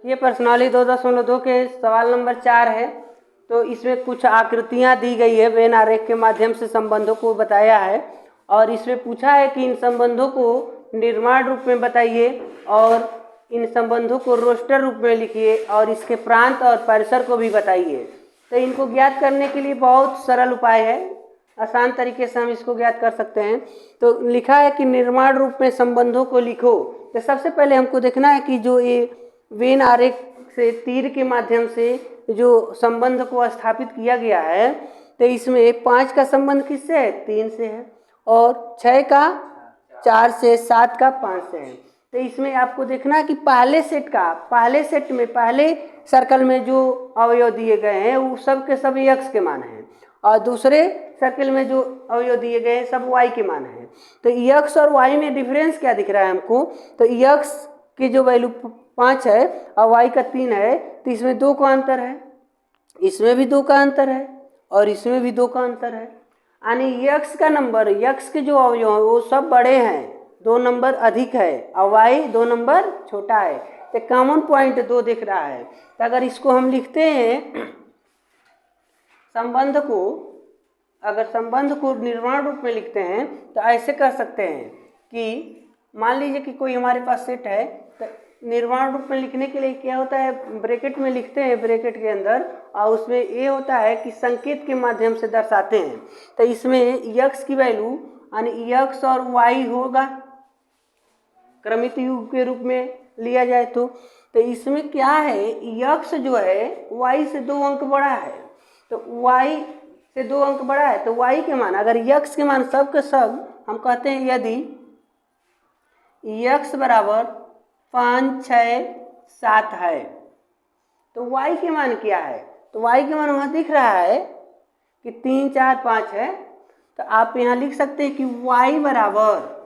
ये प्रश्नावली 2.2 के सवाल नंबर 4 है। तो इसमें कुछ आकृतियां दी गई है, वेन आरेख के माध्यम से संबंधों को बताया है और इसमें पूछा है कि इन संबंधों को निर्माण रूप में बताइए और इन संबंधों को रोस्टर रूप में लिखिए और इसके प्रांत और परिसर को भी बताइए। तो इनको ज्ञात करने के लिए बहुत सरल उपाय है, आसान तरीके से हम इसको ज्ञात कर सकते हैं। तो लिखा है कि निर्माण रूप में संबंधों को लिखो। तो सबसे पहले हमको देखना है कि जो ये वेन आरेख से तीर के माध्यम से जो संबंध को स्थापित किया गया है, तो इसमें 5 का संबंध किससे है? 3 से है और 6 का 4 से, 7 का 5 से है। तो इसमें आपको देखना है कि पहले सेट में पहले सर्कल में जो अवयव दिए गए हैं वो सब के सब x के मान हैं और दूसरे सर्कल में जो अवयव दिए गए हैं सब y के मान हैं। तो x और y में डिफरेंस क्या दिख रहा है हमको? तो x की जो वैल्यू 5 है और y का 3 है, तो इसमें 2 का अंतर है, इसमें भी 2 का अंतर है और इसमें भी 2 का अंतर है। यानी x का नंबर, x के जो अवयव हैं वो सब बड़े हैं, 2 नंबर अधिक है और y 2 नंबर छोटा है। तो कॉमन पॉइंट 2 दिख रहा है। तो अगर इसको हम लिखते हैं संबंध को, अगर संबंध को निर्माण रूप में लिखते हैं तो ऐसे कर सकते हैं कि मान लीजिए कि कोई हमारे पास सेट है, तो निर्माण रूप में लिखने के लिए क्या होता है, ब्रैकेट में लिखते हैं, ब्रैकेट के अंदर, और उसमें ये होता है कि संकेत के माध्यम से दर्शाते हैं। तो इसमें x की वैल्यू यानी x और y होगा, क्रमित युग के रूप में लिया जाए तो इसमें क्या है, x जो है y से 2 अंक बड़ा है, तो y से 2 अंक बड़ा है तो y के मान, अगर x के मान सब के सब हम कहते हैं यदि x बराबर 5, 6, 7 है तो y के मान क्या है? तो y के मान वहाँ दिख रहा है कि 3, 4, 5 है। तो आप यहाँ लिख सकते हैं कि y बराबर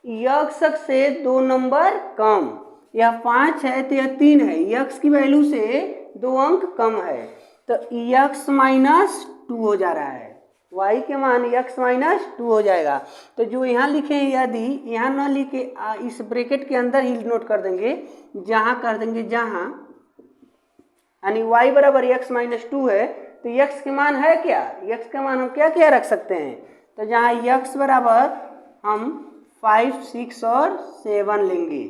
x से 2 नंबर कम, यह 5 है तो यह 3 है, x की वैल्यू से 2 अंक कम है तो x माइनस 2 हो जा रहा है, y के मान x माइनस 2 हो जाएगा। तो जो यहाँ लिखे हैं यदि यहाँ ना लिखे इस ब्रैकेट के अंदर ही नोट कर देंगे, जहाँ कर देंगे जहाँ, यानी y बराबर x माइनस 2 है तो x के मान है क्या, x का मान हम क्या क्या रख सकते हैं? तो जहाँ x बराबर हम 5, 6 और 7 लेंगे।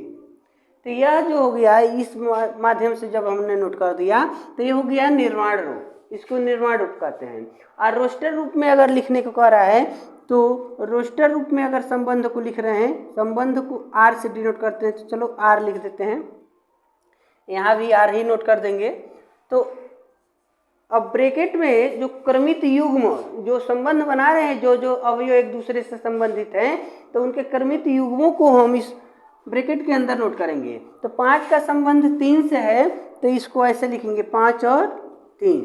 तो यह जो हो गया इस माध्यम से जब हमने नोट कर दिया तो ये हो गया निर्माण रूप, इसको निर्माण रूप कहते हैं। और रोस्टर रूप में अगर लिखने को कह रहा है तो रोस्टर रूप में अगर संबंध को लिख रहे हैं, संबंध को r से डिनोट करते हैं, तो चलो r लिख देते हैं, यहाँ भी r ही नोट कर देंगे। तो अब ब्रैकेट में जो क्रमित युग्म जो संबंध बना रहे हैं, जो जो अवयव एक दूसरे से संबंधित हैं, तो उनके क्रमित युग्मों को हम इस ब्रैकेट के अंदर नोट करेंगे। तो 5 का संबंध 3 से है तो इसको ऐसे लिखेंगे 5 और 3,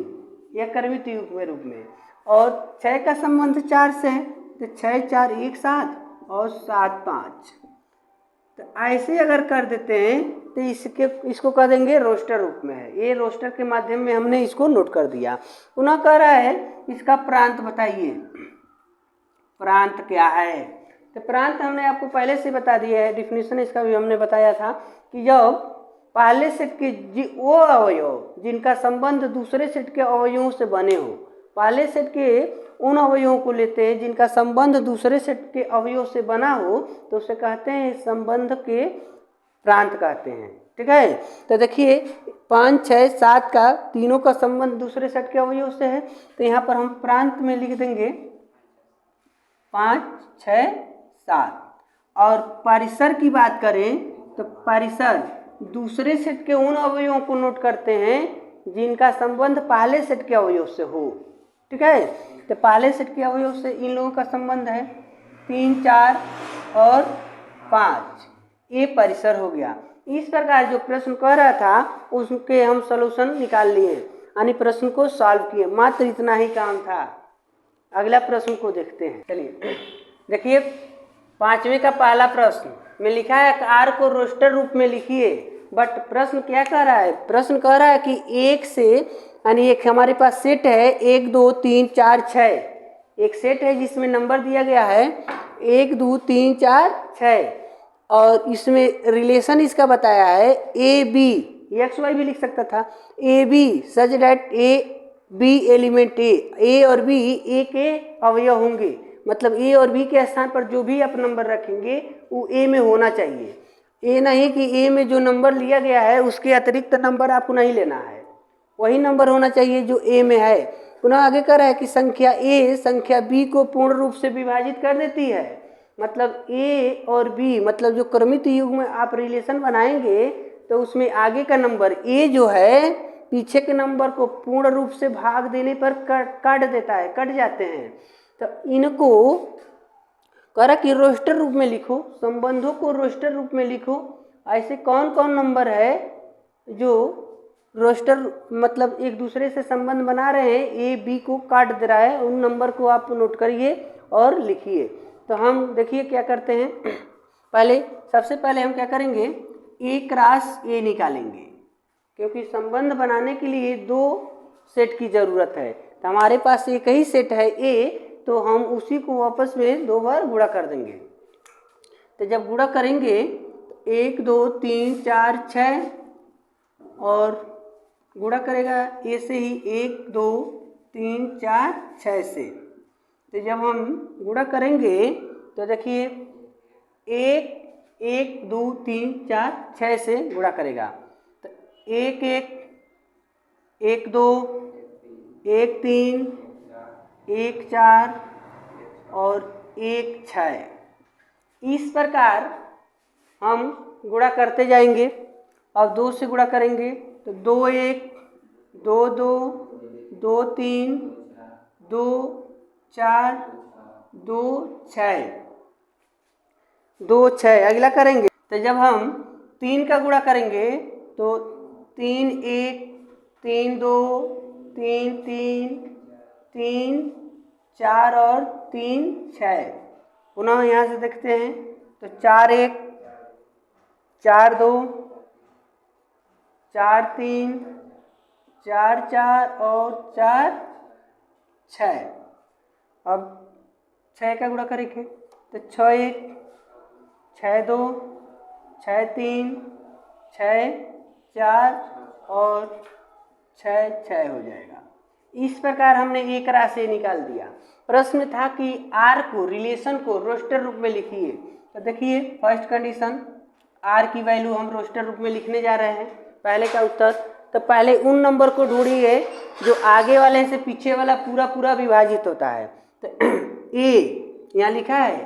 यह क्रमित युग्म रूप में। और 6 का संबंध 4 से है तो 6, 4, 1, 7 और 7, 5। तो ऐसे अगर कर देते हैं तो इसको कह देंगे रोस्टर रूप में है। ये रोस्टर के माध्यम में हमने इसको नोट कर दिया। पुनः कह रहा है इसका प्रांत बताइए, प्रांत क्या है? तो प्रांत हमने आपको पहले से बता दिया है, डिफिनीशन इसका भी हमने बताया था कि जब पहले सेट के वो अवयव जिनका संबंध दूसरे सेट के अवयवों से बने हो, पहले सेट के उन अवयवों को लेते हैं जिनका संबंध दूसरे सेट के अवयव से बना हो, तो उसे कहते हैं संबंध के प्रांत कहते हैं। ठीक है, तो देखिए 5, 6, 7 का तीनों का संबंध दूसरे सेट के अवयव से है, तो यहाँ पर हम प्रांत में लिख देंगे 5, 6, 7। और परिसर की बात करें तो परिसर दूसरे सेट के उन अवयवों को नोट करते हैं जिनका संबंध पहले सेट के अवयव से हो। ठीक है, तो पहले सेट के अवयव से इन लोगों का संबंध है 3, 4 और 5, ये परिसर हो गया। इस प्रकार जो प्रश्न कह रहा था उसके हम सलूशन निकाल लिए, यानी प्रश्न को सॉल्व किए, मात्र इतना ही काम था। अगला प्रश्न को देखते हैं। चलिए देखिए 5वें का पहला प्रश्न में लिखा है r को रोस्टर रूप में लिखिए, बट प्रश्न क्या कह रहा है? प्रश्न कह रहा है कि 1 से, यानी एक हमारे पास सेट है 1, 2, 3, 4, 6, एक सेट है जिसमें नंबर दिया गया है 1, 2, 3, 4, 6 और इसमें रिलेशन इसका बताया है ए बी, एक्स वाई भी लिख सकता था। A B such that A B element A और बी ए के अवयव होंगे, मतलब ए और बी के स्थान पर जो भी आप नंबर रखेंगे वो ए में होना चाहिए। ए नहीं कि ए में जो नंबर लिया गया है उसके अतिरिक्त नंबर आपको नहीं लेना है, वही नंबर होना चाहिए जो ए में है। पुनः आगे कह रहा है कि संख्या ए संख्या बी को पूर्ण रूप से विभाजित कर देती है, मतलब ए और बी मतलब जो क्रमित युग में आप रिलेशन बनाएंगे तो उसमें आगे का नंबर ए जो है पीछे के नंबर को पूर्ण रूप से भाग देने पर काट देता है, कट जाते हैं। तो इनको करा कि रोस्टर रूप में लिखो, संबंधों को रोस्टर रूप में लिखो। ऐसे कौन कौन नंबर है जो रोस्टर मतलब एक दूसरे से संबंध बना रहे हैं, ए बी को काट दे रहा है, उन नंबर को आप नोट करिए और लिखिए। तो हम देखिए क्या करते हैं, सबसे पहले हम क्या करेंगे, ए क्रॉस ए निकालेंगे, क्योंकि संबंध बनाने के लिए 2 सेट की ज़रूरत है। तो हमारे पास एक ही सेट है ए, तो हम उसी को आपस में 2 बार गुणा कर देंगे। तो जब गुणा करेंगे तो 1 2 3 4 6 और गुणा करेगा ए से ही 1 2 3 4 6 से। तो जब हम गुणा करेंगे तो देखिए 1 1 2 3 4 6 से गुणा करेगा तो 1 1 1 2 1 3 1 4 और 1 6। इस प्रकार हम गुणा करते जाएंगे। अब 2 से गुणा करेंगे तो 2 1 2 2 2 3 2 4 2 6 2 6। अगला करेंगे तो जब हम 3 का गुणा करेंगे तो 3 1 3 2 3 3 3 4 और 3 6। पुनः यहाँ से देखते हैं तो 4 1 4 2 4 3 4 4 और 4 6। अब 6 का गुणा करेंगे तो 6 1 6 2 6 3 6 4 और 6 6 हो जाएगा। इस प्रकार हमने एक राशि निकाल दिया। प्रश्न था कि आर को रिलेशन को रोस्टर रूप में लिखिए। तो देखिए फर्स्ट कंडीशन, आर की वैल्यू हम रोस्टर रूप में लिखने जा रहे हैं। पहले का उत्तर, तो पहले उन नंबर को ढूंढिए जो आगे वाले से पीछे वाला पूरा विभाजित होता है। तो ए यहाँ लिखा है,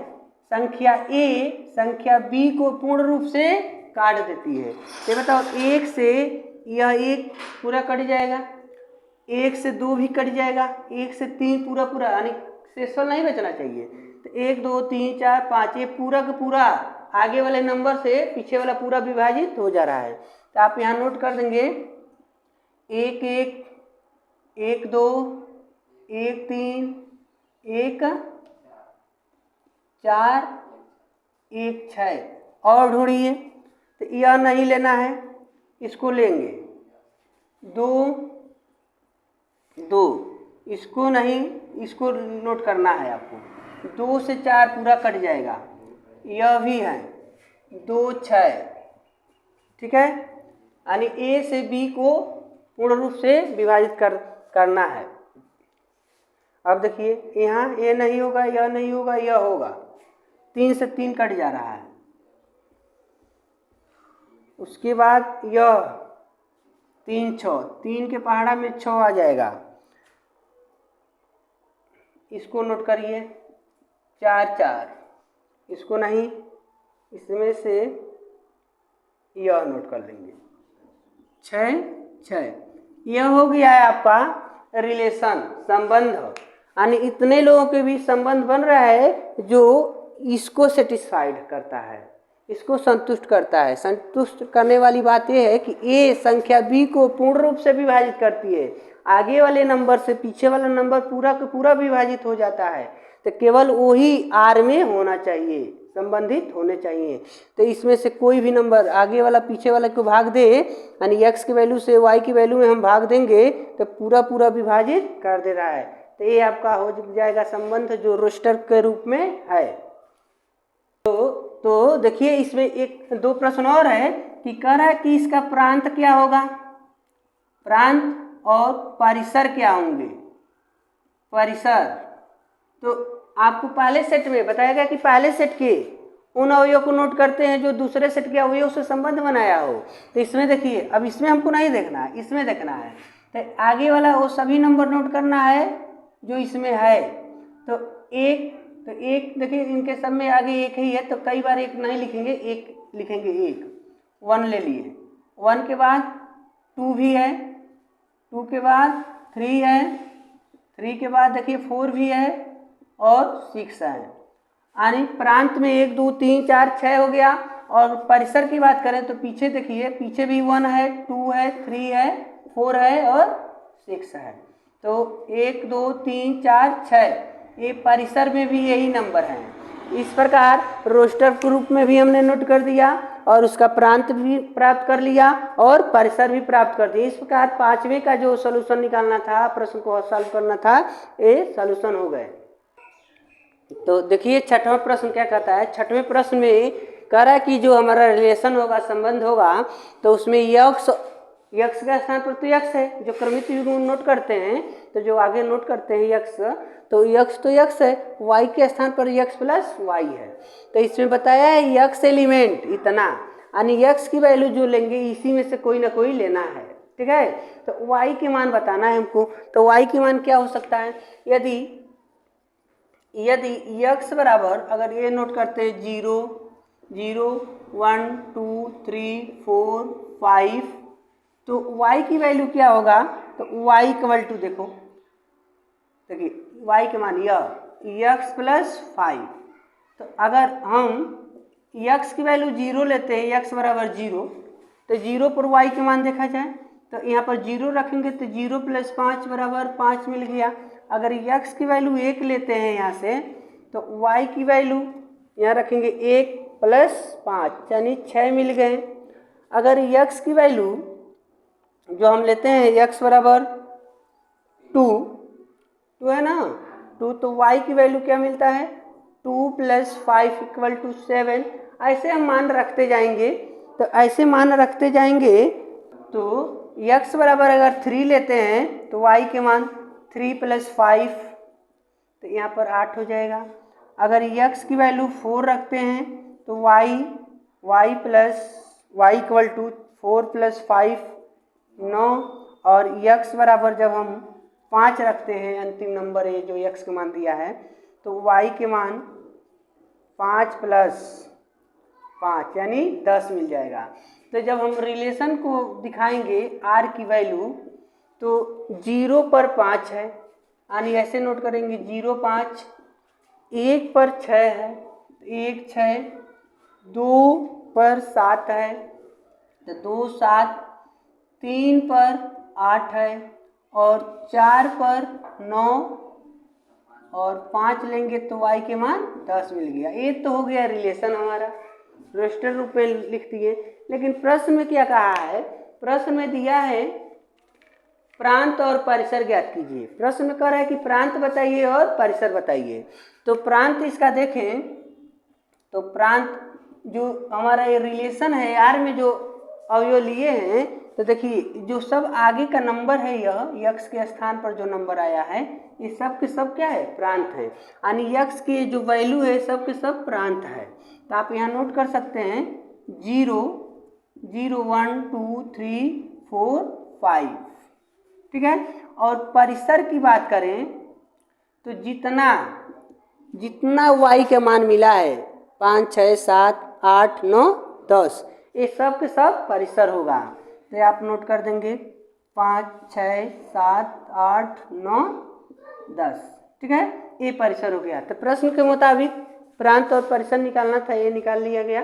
संख्या ए संख्या बी को पूर्ण रूप से काट देती है। तो बताओ 1 से यह 1 पूरा कट जाएगा, 1 से 2 भी कट जाएगा, 1 से 3 पूरा यानी शेषफल नहीं बचना चाहिए। तो 1 2 3 4 5 ये पूरा का पूरा आगे वाले नंबर से पीछे वाला पूरा विभाजित हो जा रहा है। तो आप यहाँ नोट कर देंगे 1 1 1 2 1 3 1 4 1 6। और ढूंढिए, तो यह नहीं लेना है, इसको लेंगे 2 2, इसको नहीं, इसको नोट करना है आपको। 2 से 4 पूरा कट जाएगा, यह भी है 2 6। ठीक है, यानी ए से बी को पूर्ण रूप से विभाजित करना है। अब देखिए यहाँ ए नहीं होगा, यह नहीं होगा, यह होगा। 3 से 3 कट जा रहा है। उसके बाद यह 3 6, 3 के पहाड़ा में 6 आ जाएगा, इसको नोट करिए 4 4, इसको नहीं, इसमें से यह नोट कर लेंगे 6 6। यह हो गया है आपका रिलेशन, संबंध। यानी इतने लोगों के बीच संबंध बन रहा है जो इसको सेटिस्फाइड करता है, इसको संतुष्ट करता है। संतुष्ट करने वाली बात यह है कि ए संख्या बी को पूर्ण रूप से विभाजित करती है, आगे वाले नंबर से पीछे वाला नंबर पूरा का पूरा विभाजित हो जाता है। तो केवल वही आर में होना चाहिए, संबंधित होने चाहिए। तो इसमें से कोई भी नंबर आगे वाला पीछे वाला को भाग दे, यानी एक्स की वैल्यू से वाई की वैल्यू में हम भाग देंगे तो पूरा विभाजित कर दे रहा है। तो ये आपका हो जाएगा संबंध जो रोस्टर के रूप में है। तो देखिए इसमें 1 2 प्रश्न और है कि कह रहा है कि इसका प्रांत क्या होगा, प्रांत और परिसर क्या होंगे, परिसर। तो आपको पहले सेट में बताएगा कि पहले सेट के उन अवयव को नोट करते हैं जो दूसरे सेट के अवयव से संबंध बनाया हो। तो इसमें देखिए, अब इसमें हमको नहीं देखना है, इसमें देखना है। तो आगे वाला वो सभी नंबर नोट करना है जो इसमें है। तो एक देखिए, इनके सब में आगे एक ही है, तो कई बार एक नहीं लिखेंगे, एक लिखेंगे, एक 1 ले लिए, 1 के बाद 2 भी है, 2 के बाद 3 है, 3 के बाद देखिए 4 भी है और 6 है। यानी प्रांत में 1 2 3 4 6 हो गया। और परिसर की बात करें तो पीछे देखिए, पीछे भी 1 है, 2 है, 3 है, 4 है और 6 है। तो 1 2 3 4 6, ये परिसर में भी यही नंबर हैं। इस प्रकार रोस्टर के रूप में भी हमने नोट कर दिया और उसका प्रांत भी प्राप्त कर लिया और परिसर भी प्राप्त कर दिया। इस प्रकार 5वें का जो सॉल्यूशन निकालना था, प्रश्न को सॉल्व करना था, ये सॉल्यूशन हो गए। तो देखिए 6वां प्रश्न क्या कहता है। 6वें प्रश्न में कह रहा है कि जो हमारा रिलेशन होगा, संबंध होगा, तो उसमें यक्स का स्थान पर तो यक्स है, जो क्रमित युग्म नोट करते हैं, तो जो आगे नोट करते हैं यक्स, तो यक्स है, वाई के स्थान पर यक्स प्लस वाई है। तो इसमें बताया है यक्स एलिमेंट इतना, यानी यक्स की वैल्यू जो लेंगे इसी में से कोई ना कोई लेना है, ठीक है। तो वाई के मान बताना है हमको। तो वाई के मान क्या हो सकता है, यदि यक्स बराबर, अगर ये नोट करते हैं 0 0 1 2 3 4 5, तो y की वैल्यू क्या होगा, तो y इक्वल टू देखो, देखिए y के मान यह x प्लस 5। तो अगर हम x की वैल्यू 0 लेते हैं, x बराबर 0, तो 0 पर y के मान देखा जाए तो यहाँ पर 0 रखेंगे तो 0 प्लस 5 बराबर 5 मिल गया। अगर x की वैल्यू 1 लेते हैं यहाँ से, तो y की वैल्यू यहाँ रखेंगे 1 प्लस 5 यानी 6 मिल गए। अगर x की वैल्यू जो हम लेते हैं x बराबर 2 है ना, 2, तो y की वैल्यू क्या मिलता है, 2 प्लस 5 इक्वल टू 7। ऐसे हम मान रखते जाएंगे, तो ऐसे मान रखते जाएंगे तो x बराबर अगर 3 लेते हैं तो y के मान 3 प्लस 5, तो यहाँ पर 8 हो जाएगा। अगर x की वैल्यू 4 रखते हैं तो y इक्वल टू 4 प्लस 5 9, और x बराबर जब हम 5 रखते हैं, अंतिम नंबर है जो x का मान दिया है, तो y के मान 5 प्लस 5 यानी 10 मिल जाएगा। तो जब हम रिलेशन को दिखाएंगे r की वैल्यू, तो 0 पर 5 है, यानी ऐसे नोट करेंगे 0 5, 1 पर 6 है, 1 6, 2 पर 7 है, तो 2 7, 3 पर 8 है, और 4 पर 9, और 5 लेंगे तो y के मान 10 मिल गया। ये तो हो गया रिलेशन हमारा, रोस्टर रूप में लिख दिए। लेकिन प्रश्न में क्या कहा है, प्रश्न में दिया है प्रांत और परिसर ज्ञात कीजिए। प्रश्न में कह रहा है कि प्रांत बताइए और परिसर बताइए। तो प्रांत इसका देखें तो प्रांत जो हमारा ये रिलेशन है आर में जो अवयव लिए हैं, तो देखिए जो सब आगे का नंबर है, यह यक्स के स्थान पर जो नंबर आया है, ये सब के सब क्या है, प्रांत है। यानी यक्स की जो वैल्यू है सब के सब प्रांत है। तो आप यहाँ नोट कर सकते हैं 0 0 1 2 3 4 5, ठीक है। और परिसर की बात करें तो जितना y का मान मिला है 5 6 7 8 9 10, ये सब के सब परिसर होगा। तो आप नोट कर देंगे 5 6 7 8 9 10, ठीक है, ये परिसर हो गया। तो प्रश्न के मुताबिक प्रांत और परिसर निकालना था, ये निकाल लिया गया।